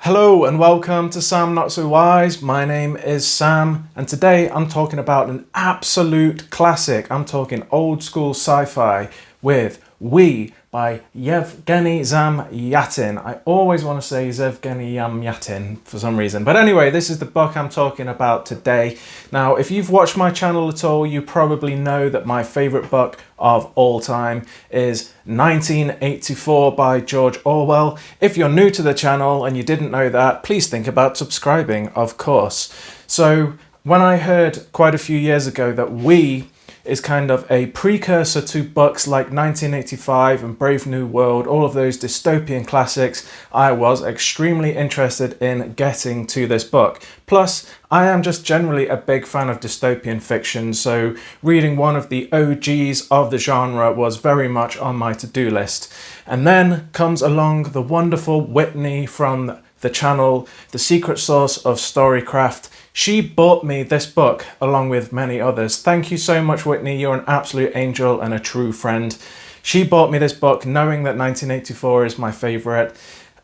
Hello and welcome to Sam Not So Wise. My name is Sam and today I'm talking about an absolute classic. I'm talking old school sci-fi with We by Yegveny Zamyatin. I always want to say Yegveny Zamyatin for some reason. But anyway, this is the book I'm talking about today. Now, if you've watched my channel at all, you probably know that my favourite book of all time is 1984 by George Orwell. If you're new to the channel and you didn't know that, please think about subscribing, of course. So when I heard quite a few years ago that We is kind of a precursor to books like 1985 and Brave New World, all of those dystopian classics, I was extremely interested in getting to this book. Plus, I am just generally a big fan of dystopian fiction, so reading one of the OGs of the genre was very much on my to-do list. And then comes along the wonderful Whitney from the channel, The Secret Source of Storycraft. She bought me this book along with many others. Thank you so much, Whitney. You're an absolute angel and a true friend. She bought me this book knowing that 1984 is my favourite.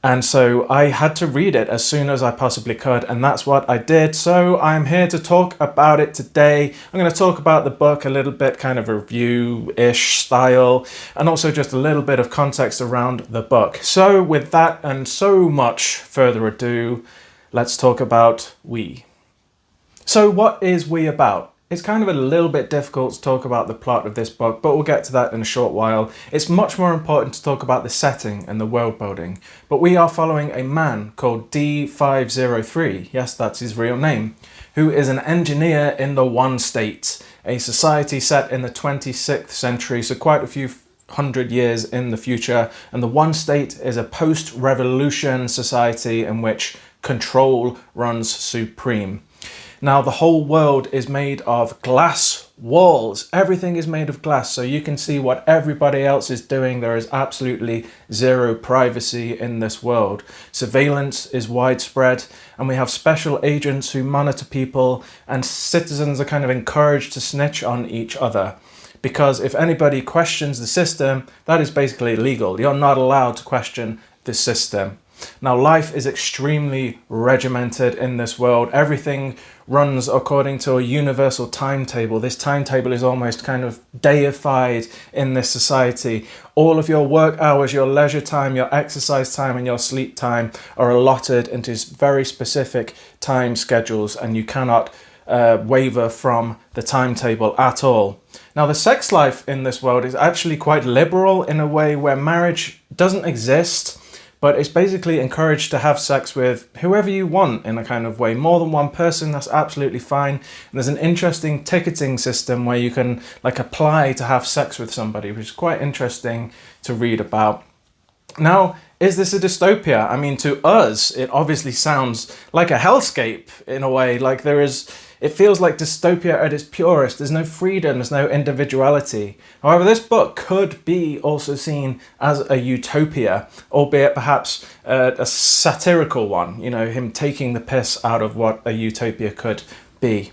And so I had to read it as soon as I possibly could, and that's what I did. So I'm here to talk about it today. I'm going to talk about the book a little bit, kind of review-ish style, and also just a little bit of context around the book. So with that and so much further ado, let's talk about We. So what is We about? It's kind of a little bit difficult to talk about the plot of this book, but we'll get to that in a short while. It's much more important to talk about the setting and the world building. But we are following a man called D503, yes, that's his real name, who is an engineer in the One State, a society set in the 26th century, so quite a few hundred years in the future. And the One State is a post-revolution society in which control runs supreme. Now, the whole world is made of glass walls. Everything is made of glass, so you can see what everybody else is doing. There is absolutely zero privacy in this world. Surveillance is widespread, and we have special agents who monitor people, and citizens are kind of encouraged to snitch on each other. Because if anybody questions the system, that is basically illegal. You're not allowed to question the system. Now, life is extremely regimented in this world. Everything runs according to a universal timetable. This timetable is almost kind of deified in this society. All of your work hours, your leisure time, your exercise time, and your sleep time are allotted into very specific time schedules, and you cannot waver from the timetable at all. Now, the sex life in this world is actually quite liberal in a way where marriage doesn't exist, but it's basically encouraged to have sex with whoever you want in a kind of way. More than one person, that's absolutely fine. And there's an interesting ticketing system where you can apply to have sex with somebody, which is quite interesting to read about. Now, is this a dystopia? I mean, to us, it obviously sounds like a hellscape in a way. It feels like dystopia at its purest. There's no freedom, there's no individuality. However, this book could be also seen as a utopia, albeit perhaps a satirical one, you know, him taking the piss out of what a utopia could be.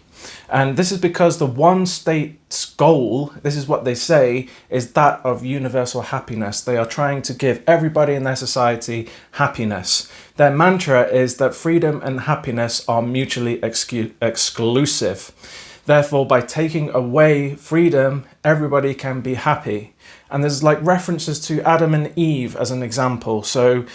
And this is because the One State's goal, this is what they say, is that of universal happiness. They are trying to give everybody in their society happiness. Their mantra is that freedom and happiness are mutually exclusive. Therefore, by taking away freedom, everybody can be happy. And there's references to Adam and Eve as an example. So,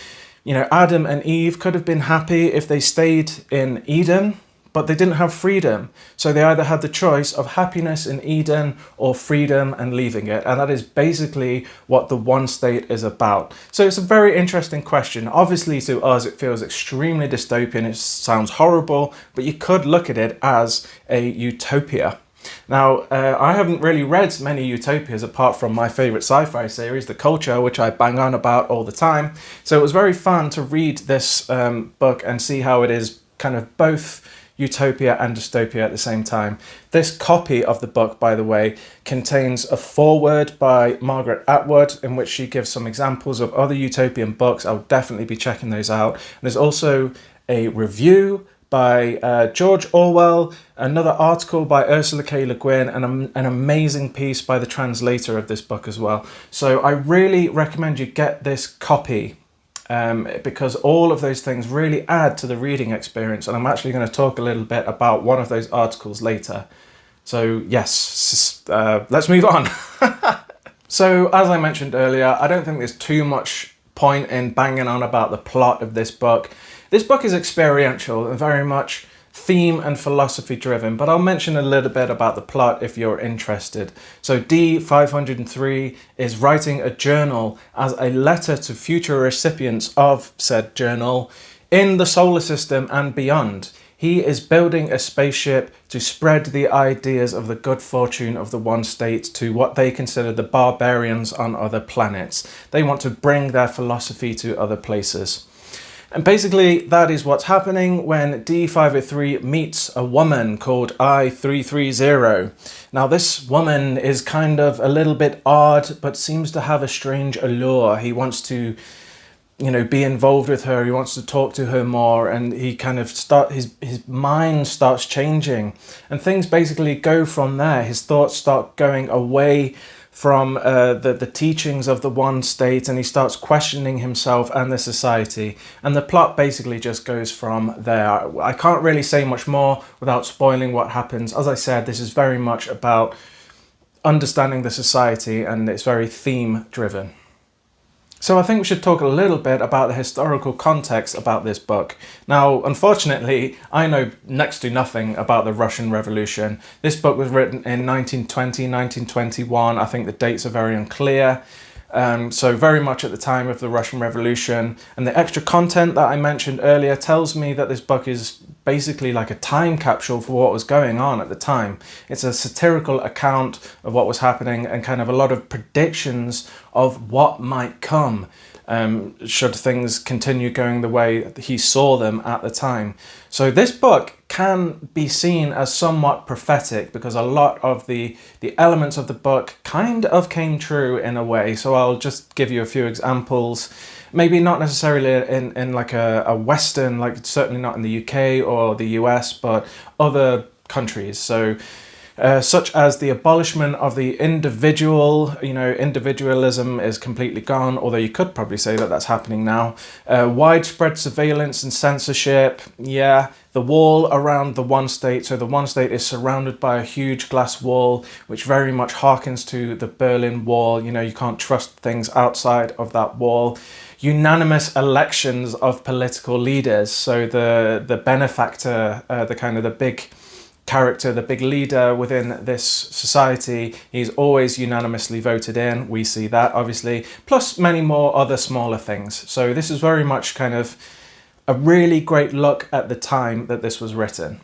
you know, Adam and Eve could have been happy if they stayed in Eden, but they didn't have freedom. So they either had the choice of happiness in Eden or freedom and leaving it. And that is basically what the One State is about. So it's a very interesting question. Obviously to us, it feels extremely dystopian. It sounds horrible, but you could look at it as a utopia. Now, I haven't really read many utopias apart from my favourite sci-fi series, The Culture, which I bang on about all the time. So it was very fun to read this book and see how it is kind of both utopia and dystopia at the same time. This copy of the book, by the way, contains a foreword by Margaret Atwood in which she gives some examples of other utopian books. I'll definitely be checking those out. And there's also a review by George Orwell, another article by Ursula K Le Guin, and an amazing piece by the translator of this book as well. So I really recommend you get this copy. because all of those things really add to the reading experience. And I'm actually going to talk a little bit about one of those articles later. So yes, let's move on. So as I mentioned earlier, I don't think there's too much point in banging on about the plot of this book. This book is experiential and very much theme and philosophy driven, but I'll mention a little bit about the plot if you're interested. So D503 is writing a journal as a letter to future recipients of said journal in the solar system and beyond. He is building a spaceship to spread the ideas of the good fortune of the one state to what they consider the barbarians on other planets. They want to bring their philosophy to other places. And basically that is what's happening when D503 meets a woman called I330. Now this woman is kind of a little bit odd, but seems to have a strange allure. He wants to, you know, be involved with her. He wants to talk to her more, and he kind of his mind starts changing, and things basically go from there. His thoughts start going away from the teachings of the one state, and he starts questioning himself and the society, and the plot basically just goes from there. I can't really say much more without spoiling what happens. As I said, this is very much about understanding the society, and it's very theme driven. So I think we should talk a little bit about the historical context about this book. Now, unfortunately, I know next to nothing about the Russian Revolution. This book was written in 1920, 1921. I think the dates are very unclear. So very much at the time of the Russian Revolution. And the extra content that I mentioned earlier tells me that this book is basically like a time capsule for what was going on at the time. It's a satirical account of what was happening and kind of a lot of predictions of what might come should things continue going the way he saw them at the time. So this book can be seen as somewhat prophetic because a lot of the elements of the book kind of came true in a way. So I'll just give you a few examples. Maybe not necessarily in like a Western, like certainly not in the UK or the US, but other countries. So such as the abolishment of the individual, you know, individualism is completely gone, although you could probably say that that's happening now. Widespread surveillance and censorship, yeah. The wall around the one state, so the one state is surrounded by a huge glass wall, which very much harkens to the Berlin Wall. You know, you can't trust things outside of that wall. Unanimous elections of political leaders, so the benefactor, the kind of the big character, the big leader within this society, he's always unanimously voted in. We see that obviously, plus many more other smaller things. So this is very much kind of a really great look at the time that this was written.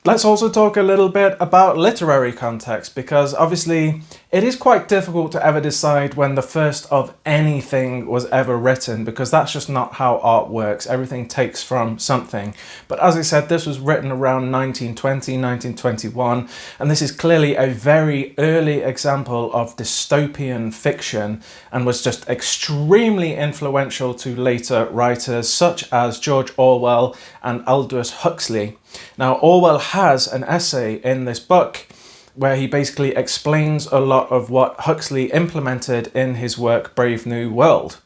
Let's also talk a little bit about literary context, because obviously it is quite difficult to ever decide when the first of anything was ever written, because that's just not how art works. Everything takes from something. But as I said, this was written around 1920, 1921, and this is clearly a very early example of dystopian fiction and was just extremely influential to later writers such as George Orwell and Aldous Huxley. Now, Orwell has an essay in this book where he basically explains a lot of what Huxley implemented in his work Brave New World.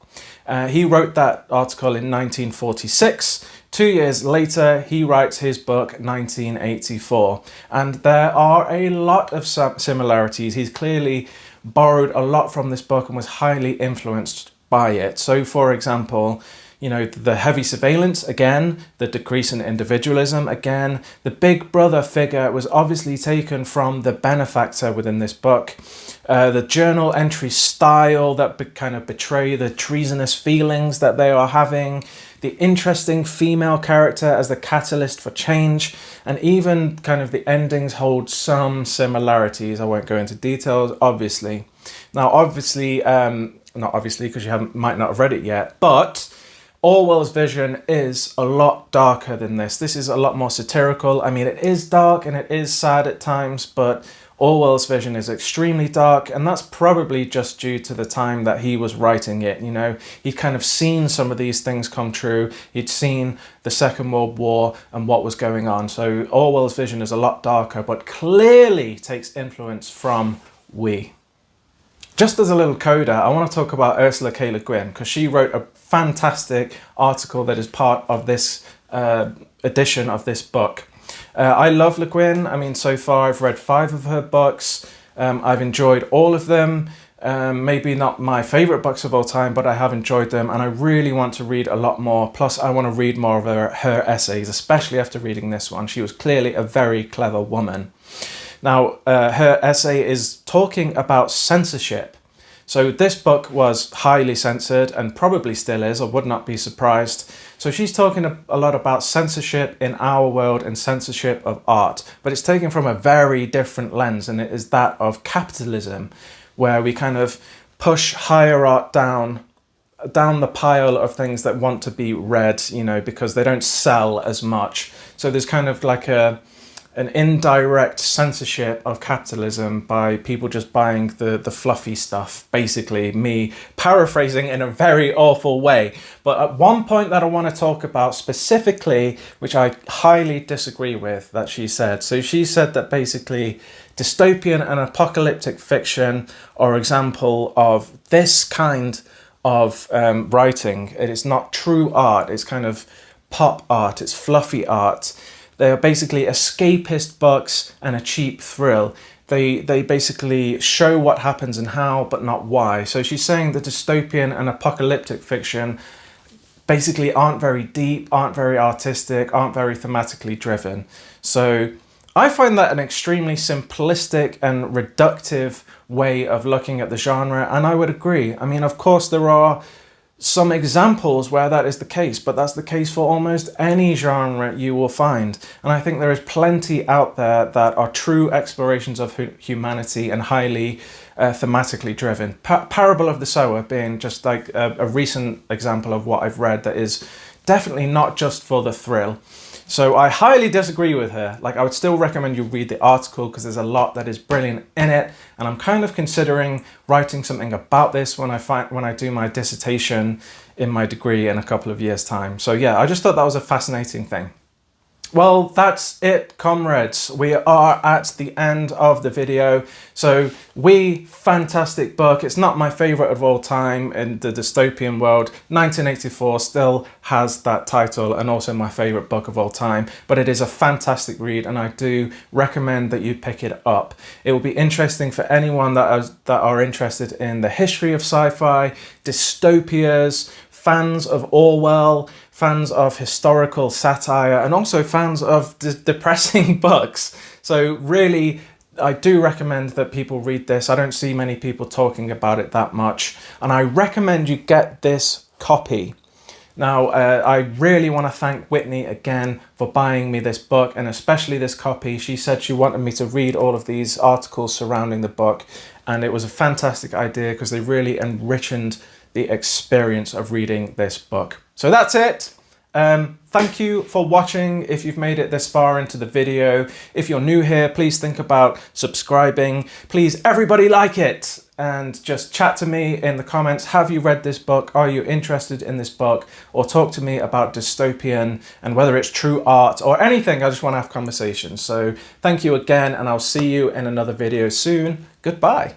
He wrote that article in 1946. 2 years later, he writes his book 1984. And there are a lot of similarities. He's clearly borrowed a lot from this book and was highly influenced by it. So, for example, you know, the heavy surveillance, again, the decrease in individualism, again, the big brother figure was obviously taken from the benefactor within this book. The journal entry style that kind of betray the treasonous feelings that they are having, the interesting female character as the catalyst for change, and even kind of the endings hold some similarities. I won't go into details, obviously. Now, obviously, not obviously because you might not have read it yet, but Orwell's vision is a lot darker than this. This is a lot more satirical. I mean, it is dark and it is sad at times, but Orwell's vision is extremely dark, and that's probably just due to the time that he was writing it. You know, he'd kind of seen some of these things come true. He'd seen the Second World War and what was going on. So Orwell's vision is a lot darker, but clearly takes influence from We. Just as a little coda, I want to talk about Ursula K Le Guin because she wrote a fantastic article that is part of this edition of this book. I love Le Guin. I mean, so far I've read 5 of her books. I've enjoyed all of them. Maybe not my favorite books of all time, but I have enjoyed them, and I really want to read a lot more. Plus, I want to read more of her essays, especially after reading this one. She was clearly a very clever woman. Now, her essay is talking about censorship. So this book was highly censored and probably still is, I would not be surprised. So she's talking a lot about censorship in our world and censorship of art, but it's taken from a very different lens, and it is that of capitalism, where we kind of push higher art down the pile of things that want to be read, you know, because they don't sell as much. So there's kind of like an indirect censorship of capitalism by people just buying the fluffy stuff, basically, me paraphrasing in a very awful way. But at one point that I want to talk about specifically, which I highly disagree with, that she said. So she said that basically dystopian and apocalyptic fiction are example of this kind of writing. It is not true art, it's kind of pop art, it's fluffy art. They are basically escapist books and a cheap thrill. They basically show what happens and how, but not why. So she's saying that dystopian and apocalyptic fiction basically aren't very deep, aren't very artistic, aren't very thematically driven. So I find that an extremely simplistic and reductive way of looking at the genre, and I would agree. I mean, of course, there are some examples where that is the case, but that's the case for almost any genre you will find. And I think there is plenty out there that are true explorations of humanity and highly thematically driven. Parable of the Sower being just like a recent example of what I've read that is definitely not just for the thrill. So I highly disagree with her. Like, I would still recommend you read the article because there's a lot that is brilliant in it, and I'm kind of considering writing something about this when I do my dissertation in my degree in a couple of years' time. So yeah, I just thought that was a fascinating thing. Well, that's it, comrades. We are at the end of the video. So fantastic book. It's not my favorite of all time in the dystopian world. 1984 still has that title and also my favorite book of all time, but it is a fantastic read and I do recommend that you pick it up. It will be interesting for anyone that are interested in the history of sci-fi, dystopias, fans of Orwell, fans of historical satire, and also fans of depressing books. So really, I do recommend that people read this. I don't see many people talking about it that much, and I recommend you get this copy. Now, I really want to thank Whitney again for buying me this book, and especially this copy. She said she wanted me to read all of these articles surrounding the book, and it was a fantastic idea because they really enriched the experience of reading this book. So that's it. Thank you for watching if you've made it this far into the video. If you're new here, please think about subscribing. Please, everybody, like it and just chat to me in the comments. Have you read this book? Are you interested in this book? Or talk to me about dystopian and whether it's true art or anything. I just want to have conversations. So thank you again, and I'll see you in another video soon. Goodbye.